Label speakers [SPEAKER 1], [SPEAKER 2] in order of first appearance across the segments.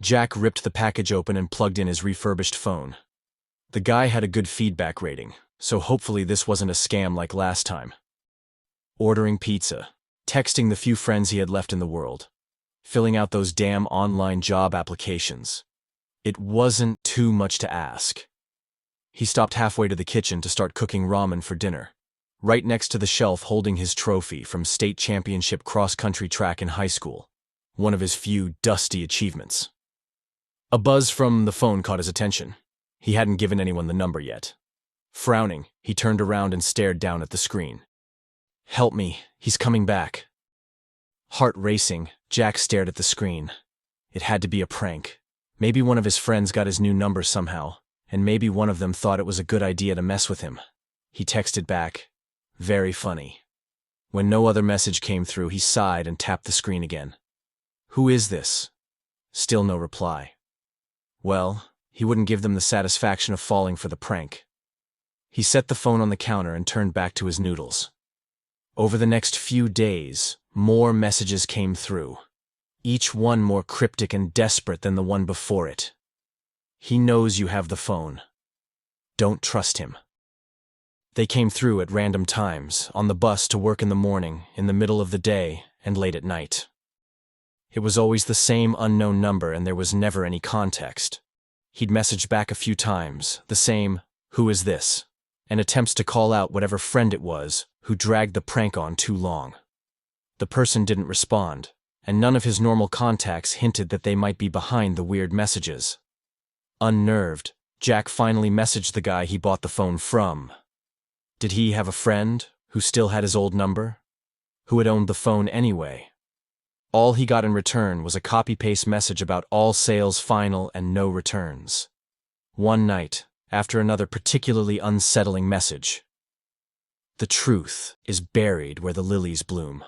[SPEAKER 1] Jack ripped the package open and plugged in his refurbished phone. The guy had a good feedback rating, so hopefully this wasn't a scam like last time. Ordering pizza, texting the few friends he had left in the world, filling out those damn online job applications. It wasn't too much to ask. He stopped halfway to the kitchen to start cooking ramen for dinner, right next to the shelf holding his trophy from state championship cross-country track in high school, one of his few dusty achievements. A buzz from the phone caught his attention. He hadn't given anyone the number yet. Frowning, he turned around and stared down at the screen. "Help me, he's coming back." Heart racing, Jack stared at the screen. It had to be a prank. Maybe one of his friends got his new number somehow, and maybe one of them thought it was a good idea to mess with him. He texted back, "Very funny." When no other message came through, he sighed and tapped the screen again. "Who is this?" Still no reply. Well, he wouldn't give them the satisfaction of falling for the prank. He set the phone on the counter and turned back to his noodles. Over the next few days, more messages came through, each one more cryptic and desperate than the one before it. "He knows you have the phone. Don't trust him." They came through at random times, on the bus to work in the morning, in the middle of the day, and late at night. It was always the same unknown number and there was never any context. He'd messaged back a few times, the same, "Who is this?" and attempts to call out whatever friend it was who dragged the prank on too long. The person didn't respond, and none of his normal contacts hinted that they might be behind the weird messages. Unnerved, Jack finally messaged the guy he bought the phone from. Did he have a friend who still had his old number? Who had owned the phone anyway? All he got in return was a copy-paste message about all sales final and no returns. One night, after another particularly unsettling message. The truth is buried where the lilies bloom.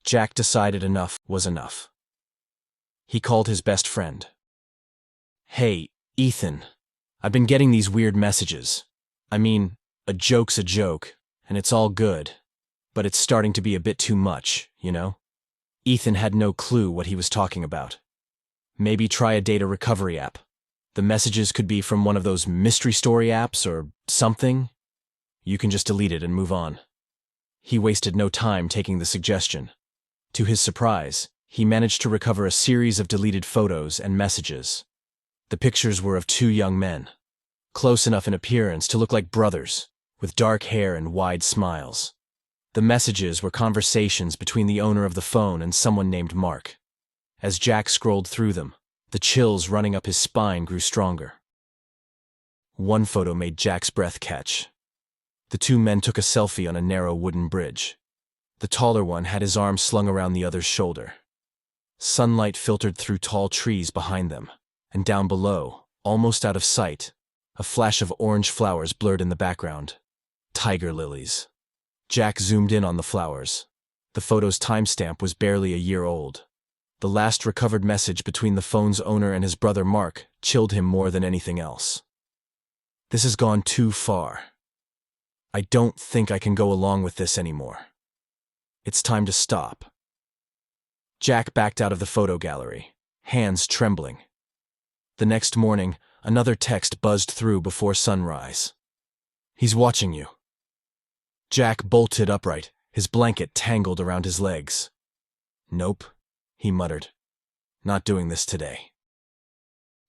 [SPEAKER 1] Jack decided enough was enough. He called his best friend. "Hey, Ethan, I've been getting these weird messages. I mean, a joke's a joke, and it's all good, but it's starting to be a bit too much, you know?" Ethan had no clue what he was talking about. Maybe try a data recovery app. The messages could be from one of those mystery story apps or something. You can just delete it and move on. He wasted no time taking the suggestion. To his surprise, he managed to recover a series of deleted photos and messages. The pictures were of two young men, close enough in appearance to look like brothers, with dark hair and wide smiles. The messages were conversations between the owner of the phone and someone named Mark. As Jack scrolled through them, the chills running up his spine grew stronger. One photo made Jack's breath catch. The two men took a selfie on a narrow wooden bridge. The taller one had his arm slung around the other's shoulder. Sunlight filtered through tall trees behind them, and down below, almost out of sight, a flash of orange flowers blurred in the background. Tiger lilies. Jack zoomed in on the flowers. The photo's timestamp was barely a year old. The last recovered message between the phone's owner and his brother Mark chilled him more than anything else. "This has gone too far. I don't think I can go along with this anymore. It's time to stop." Jack backed out of the photo gallery, hands trembling. The next morning, another text buzzed through before sunrise. "He's watching you." Jack bolted upright, his blanket tangled around his legs. "Nope," he muttered. "Not doing this today."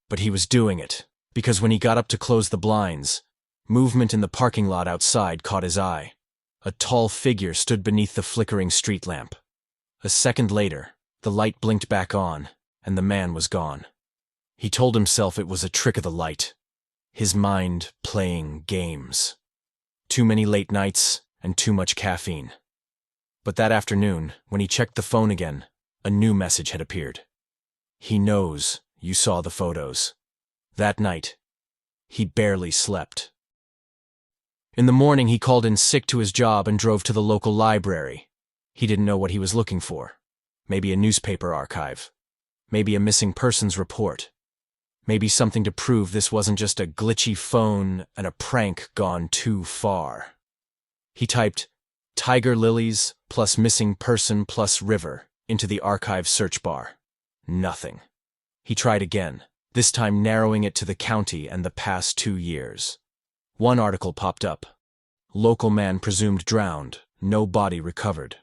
[SPEAKER 1] But he was doing it, because when he got up to close the blinds, movement in the parking lot outside caught his eye. A tall figure stood beneath the flickering street lamp. A second later, the light blinked back on, and the man was gone. He told himself it was a trick of the light. His mind playing games. Too many late nights, and too much caffeine. But that afternoon, when he checked the phone again, a new message had appeared. "He knows you saw the photos." That night, he barely slept. In the morning, he called in sick to his job and drove to the local library. He didn't know what he was looking for. Maybe a newspaper archive. Maybe a missing persons report. Maybe something to prove this wasn't just a glitchy phone and a prank gone too far. He typed "tiger lilies plus missing person plus river" into the archive search bar. Nothing. He tried again, this time narrowing it to the county and the past 2 years. One article popped up. Local man presumed drowned, no body recovered.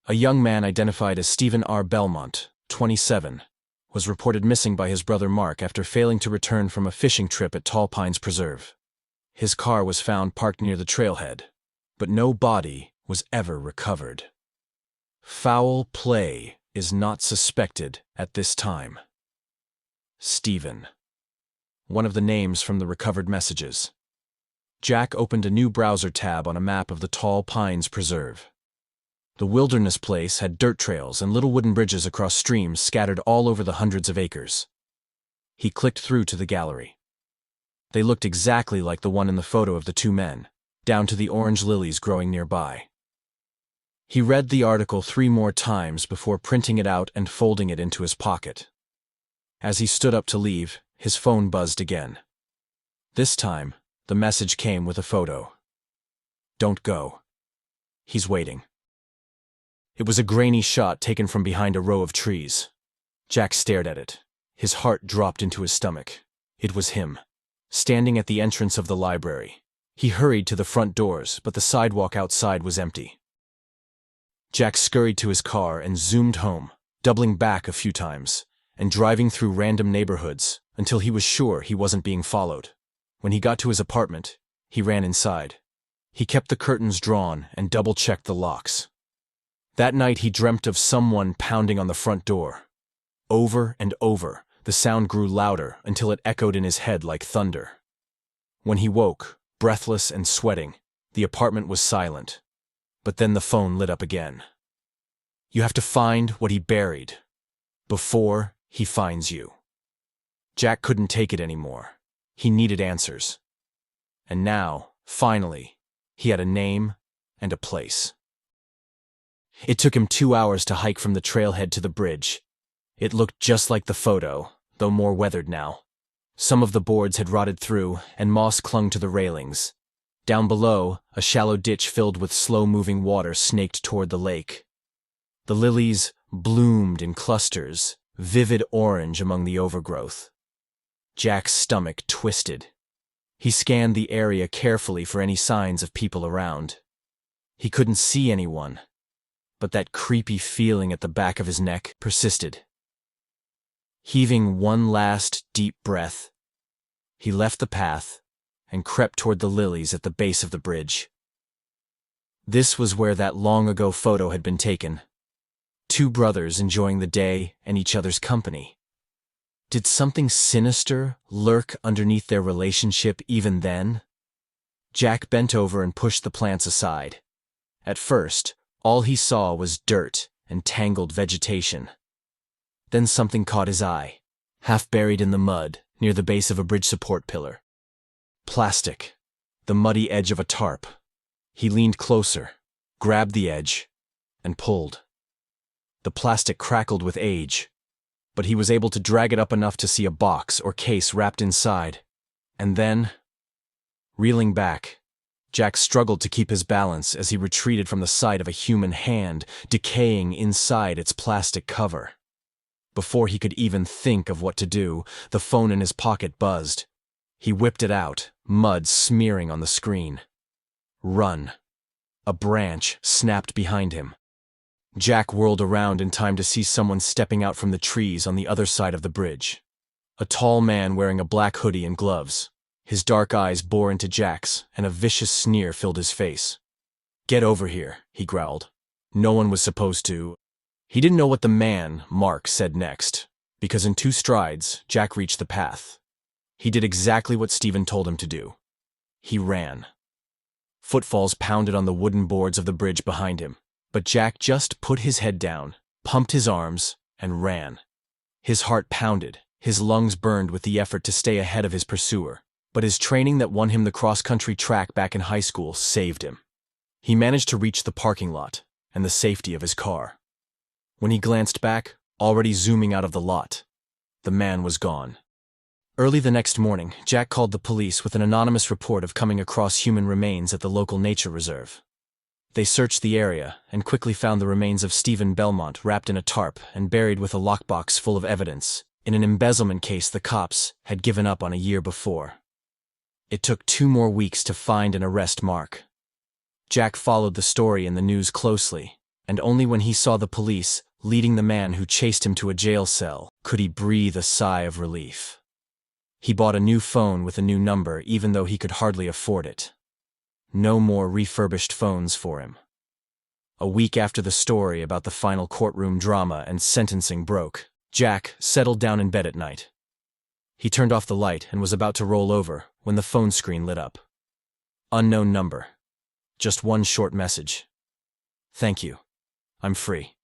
[SPEAKER 1] A young man identified as Stephen R. Belmont, 27, was reported missing by his brother Mark after failing to return from a fishing trip at Tall Pines Preserve. His car was found parked near the trailhead, but no body was ever recovered. Foul play is not suspected at this time. Stephen. One of the names from the recovered messages. Jack opened a new browser tab on a map of the Tall Pines Preserve. The wilderness place had dirt trails and little wooden bridges across streams scattered all over the hundreds of acres. He clicked through to the gallery. They looked exactly like the one in the photo of the 2 men, down to the orange lilies growing nearby. He read the article 3 more times before printing it out and folding it into his pocket. As he stood up to leave, his phone buzzed again. This time, the message came with a photo. "Don't go. He's waiting." It was a grainy shot taken from behind a row of trees. Jack stared at it. His heart dropped into his stomach. It was him, standing at the entrance of the library. He hurried to the front doors, but the sidewalk outside was empty. Jack scurried to his car and zoomed home, doubling back a few times, and driving through random neighborhoods until he was sure he wasn't being followed. When he got to his apartment, he ran inside. He kept the curtains drawn and double-checked the locks. That night he dreamt of someone pounding on the front door. Over and over, the sound grew louder until it echoed in his head like thunder. When he woke, breathless and sweating, the apartment was silent. But then the phone lit up again. "You have to find what he buried before he finds you." Jack couldn't take it anymore. He needed answers. And now, finally, he had a name and a place. It took him 2 hours to hike from the trailhead to the bridge. It looked just like the photo, though more weathered now. Some of the boards had rotted through, and moss clung to the railings. Down below, a shallow ditch filled with slow-moving water snaked toward the lake. The lilies bloomed in clusters, vivid orange among the overgrowth. Jack's stomach twisted. He scanned the area carefully for any signs of people around. He couldn't see anyone, but that creepy feeling at the back of his neck persisted. Heaving one last deep breath, he left the path and crept toward the lilies at the base of the bridge. This was where that long-ago photo had been taken. 2 brothers enjoying the day and each other's company. Did something sinister lurk underneath their relationship even then? Jack bent over and pushed the plants aside. At first, all he saw was dirt and tangled vegetation. Then something caught his eye, half buried in the mud near the base of a bridge support pillar. Plastic, the muddy edge of a tarp. He leaned closer, grabbed the edge, and pulled. The plastic crackled with age, but he was able to drag it up enough to see a box or case wrapped inside. And then, reeling back, Jack struggled to keep his balance as he retreated from the sight of a human hand decaying inside its plastic cover. Before he could even think of what to do, the phone in his pocket buzzed. He whipped it out, mud smearing on the screen. "Run." A branch snapped behind him. Jack whirled around in time to see someone stepping out from the trees on the other side of the bridge. A tall man wearing a black hoodie and gloves. His dark eyes bore into Jack's, and a vicious sneer filled his face. "Get over here," he growled. "No one was supposed to." He didn't know what the man, Mark, said next, because in 2 strides, Jack reached the path. He did exactly what Stephen told him to do. He ran. Footfalls pounded on the wooden boards of the bridge behind him, but Jack just put his head down, pumped his arms, and ran. His heart pounded, his lungs burned with the effort to stay ahead of his pursuer, but his training that won him the cross-country track back in high school saved him. He managed to reach the parking lot and the safety of his car. When he glanced back, already zooming out of the lot, the man was gone. Early the next morning, Jack called the police with an anonymous report of coming across human remains at the local nature reserve. They searched the area and quickly found the remains of Stephen Belmont wrapped in a tarp and buried with a lockbox full of evidence, In an embezzlement case the cops had given up on a year before. It took 2 more weeks to find and arrest Mark. Jack followed the story in the news closely, and only when he saw the police leading the man who chased him to a jail cell could he breathe a sigh of relief. He bought a new phone with a new number even though he could hardly afford it. No more refurbished phones for him. A week after the story about the final courtroom drama and sentencing broke, Jack settled down in bed at night. He turned off the light and was about to roll over when the phone screen lit up. Unknown number. Just one short message. "Thank you. I'm free."